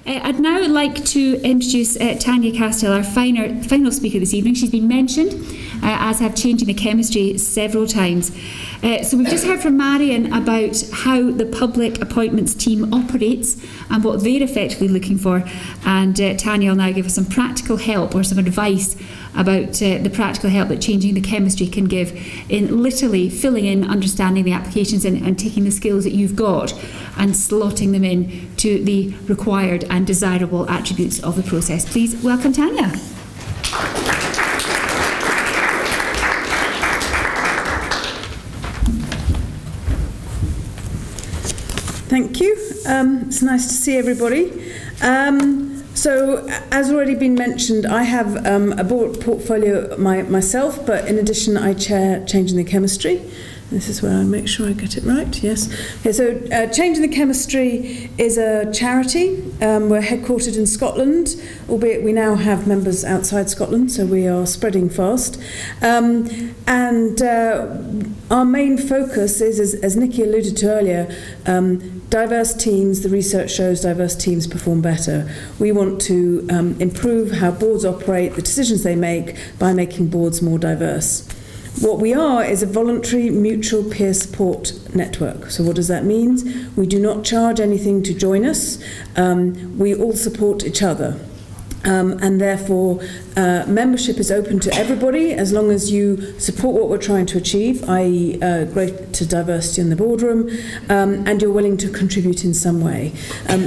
I'd now like to introduce Tanya Castell, our final speaker this evening. She's been mentioned, as have Changing the Chemistry several times. So we've just heard from Marion about how the public appointments team operates and what they're effectively looking for. And Tanya will now give us some practical help or some advice about the practical help that Changing the Chemistry can give in literally filling in, understanding the applications and taking the skills that you've got and slotting them in to the required and desirable attributes of the process. Please welcome Tanya. Thank you. It's nice to see everybody. So, as already been mentioned, I have a board portfolio myself, but in addition I chair Changing the Chemistry. This is where I make sure I get it right, yes. Okay, so Changing the Chemistry is a charity. We're headquartered in Scotland, albeit we now have members outside Scotland, so we are spreading fast. And our main focus is, as Nikki alluded to earlier, diverse teams. The research shows diverse teams perform better. We want to improve how boards operate, the decisions they make, by making boards more diverse. What we are is a voluntary mutual peer support network. So what does that mean? We do not charge anything to join us. We all support each other. And therefore, membership is open to everybody as long as you support what we're trying to achieve, i.e. greater diversity in the boardroom, and you're willing to contribute in some way.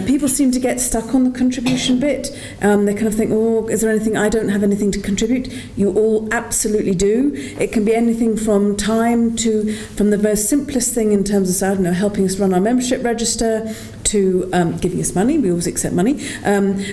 People seem to get stuck on the contribution bit. They kind of think, oh, is there anything, I don't have anything to contribute. You all absolutely do. It can be anything from time to, from the most simplest thing in terms of, I don't know, helping us run our membership register, to giving us money, we always accept money,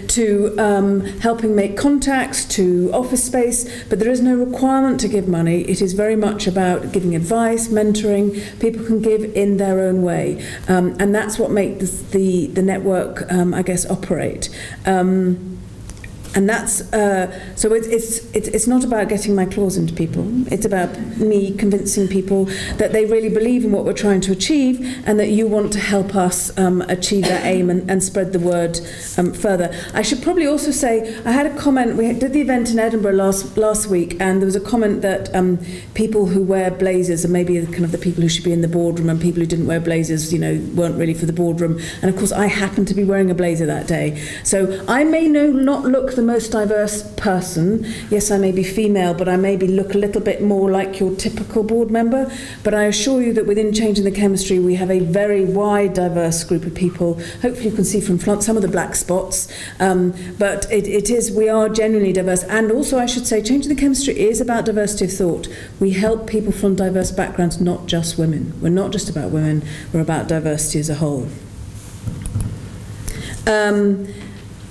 to helping make contacts, to office space, but there is no requirement to give money. It is very much about giving advice, mentoring. People can give in their own way, and that's what makes the network, I guess, operate. And that's so it's not about getting my claws into people. It's about me convincing people that they really believe in what we're trying to achieve, and that you want to help us achieve that aim and spread the word further. I should probably also say I had a comment. We did the event in Edinburgh last week, and there was a comment that people who wear blazers are maybe kind of the people who should be in the boardroom, and people who didn't wear blazers, you know, weren't really for the boardroom. And of course, I happened to be wearing a blazer that day, so I may not look the most diverse person. Yes, I may be female, but I maybe look a little bit more like your typical board member. But I assure you that within Changing the Chemistry, we have a very wide, diverse group of people. Hopefully you can see from some of the black spots. But we are genuinely diverse. And also, I should say, Changing the Chemistry is about diversity of thought. We help people from diverse backgrounds, not just women. We're not just about women, we're about diversity as a whole.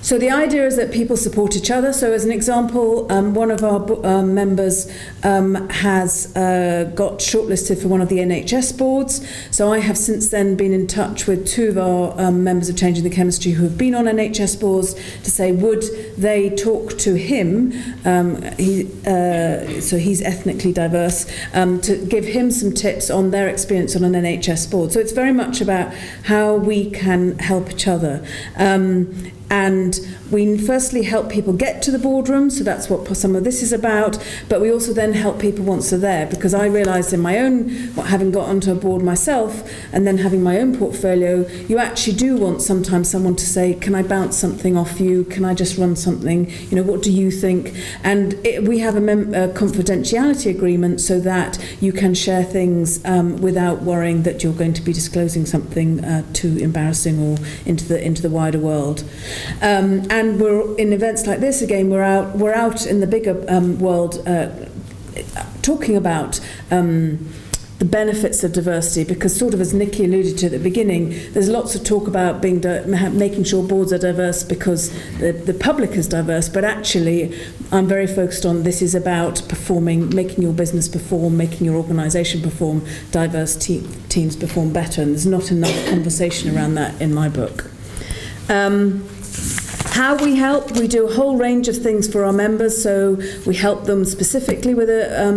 So the idea is that people support each other. So as an example, one of our members has got shortlisted for one of the NHS boards. So I have since then been in touch with two of our members of Changing the Chemistry who have been on NHS boards to say, would they talk to him, so he's ethnically diverse, to give him some tips on their experience on an NHS board. So it's very much about how we can help each other. And we firstly help people get to the boardroom, so that's what some of this is about, but we also then help people once they're there, because I realised in my own, having got onto a board myself and then having my own portfolio, you actually do want sometimes someone to say, can I bounce something off you? Can I just run something? You know, what do you think? And we have a confidentiality agreement so that you can share things without worrying that you're going to be disclosing something too embarrassing or into the wider world. And we're in events like this again. We're out in the bigger world talking about the benefits of diversity, because sort of as Nikki alluded to at the beginning, there's lots of talk about making sure boards are diverse because the public is diverse, but actually I'm very focused on this is about performing, making your business perform, making your organisation perform, diverse teams perform better, and there's not enough conversation around that in my book. How we help, we do a whole range of things for our members, so we help them specifically with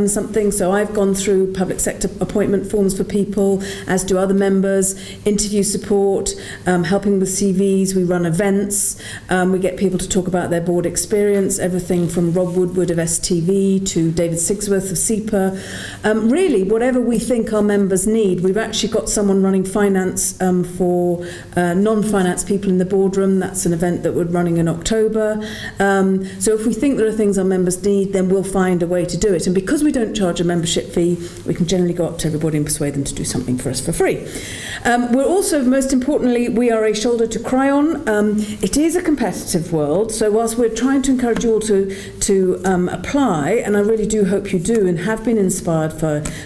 something. So I've gone through public sector appointment forms for people, as do other members, interview support, helping with CVs, we run events, we get people to talk about their board experience, everything from Rob Woodward of STV to David Sigsworth of SEPA. Really, whatever we think our members need. We've actually got someone running finance for non-finance people in the boardroom. That's an event that we're running in October. So if we think there are things our members need, then we'll find a way to do it. And because we don't charge a membership fee, we can generally go up to everybody and persuade them to do something for us for free. We're also, most importantly, we are a shoulder to cry on. It is a competitive world, so whilst we're trying to encourage you all to apply, and I really do hope you do and have been inspired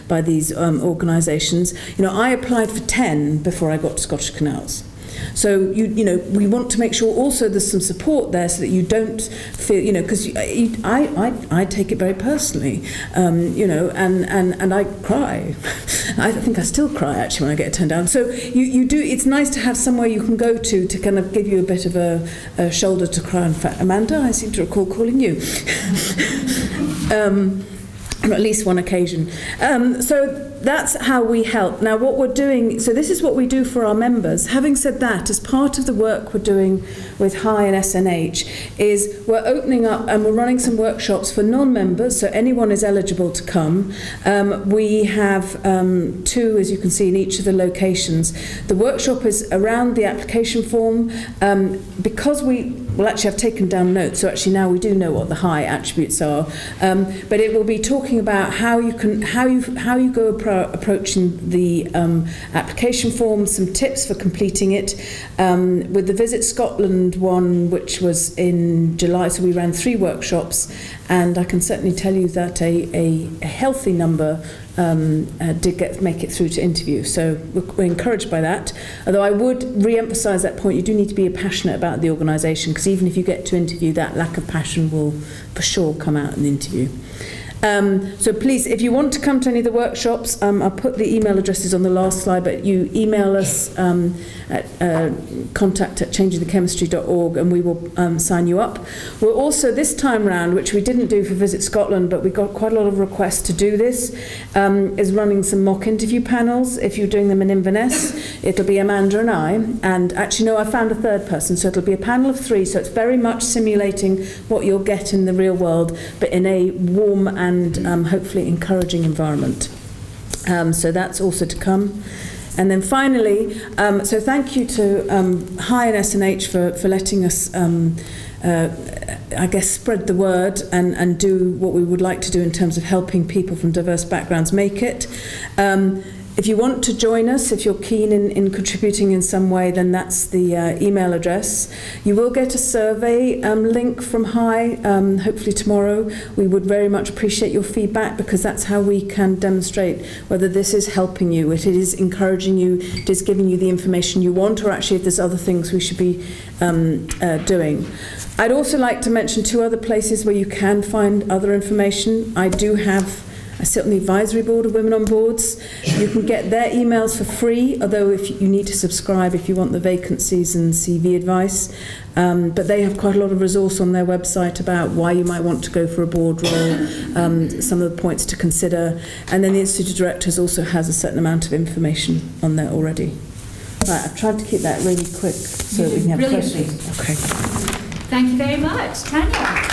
by these organisations. You know, I applied for 10 before I got to Scottish Canals. So, you know, we want to make sure also there's some support there so that you don't feel, you know, because I take it very personally, you know, and I cry. I think I still cry, actually, when I get turned down. So you do, it's nice to have somewhere you can go to kind of give you a bit of a shoulder to cry on. In fact, Amanda, I seem to recall calling you. On at least one occasion. So that's how we help. Now what we're doing, so this is what we do for our members. Having said that, as part of the work we're doing with High and SNH, is we're opening up and we're running some workshops for non-members, so anyone is eligible to come. We have 2, as you can see, in each of the locations. The workshop is around the application form. Because well, actually, I've taken down notes, so actually now we do know what the high attributes are. But it will be talking about how you go approaching the application form, some tips for completing it. With the Visit Scotland one, which was in July, so we ran 3 workshops, and I can certainly tell you that a healthy number did make it through to interview. So we're encouraged by that. Although I would re-emphasise that point, you do need to be passionate about the organisation, because even if you get to interview, that lack of passion will for sure come out in the interview. So please, if you want to come to any of the workshops, I'll put the email addresses on the last slide, but you email us at contact@changingthechemistry.org and we will sign you up. We're also, this time round, which we didn't do for Visit Scotland, but we got quite a lot of requests to do this, is running some mock interview panels. If you're doing them in Inverness, it'll be Amanda and I, and actually no, I found a third person, so it'll be a panel of 3, so it's very much simulating what you'll get in the real world, but in a warm and hopefully encouraging environment. So that's also to come. And then finally, so thank you to High and SNH for letting us, I guess, spread the word and do what we would like to do in terms of helping people from diverse backgrounds make it. If you want to join us, if you're keen in contributing in some way, then that's the email address. You will get a survey link from High, hopefully tomorrow. We would very much appreciate your feedback, because that's how we can demonstrate whether this is helping you, if it is encouraging you, it is giving you the information you want, or actually if there's other things we should be doing. I'd also like to mention 2 other places where you can find other information. I sit on the advisory board of Women on Boards. You can get their emails for free, although if you need to subscribe if you want the vacancies and CV advice. But they have quite a lot of resource on their website about why you might want to go for a board role, some of the points to consider. And then the Institute of Directors also has a certain amount of information on there already. Right, I've tried to keep that really quick so that we can have questions. Okay. Thank you very much, Tanya.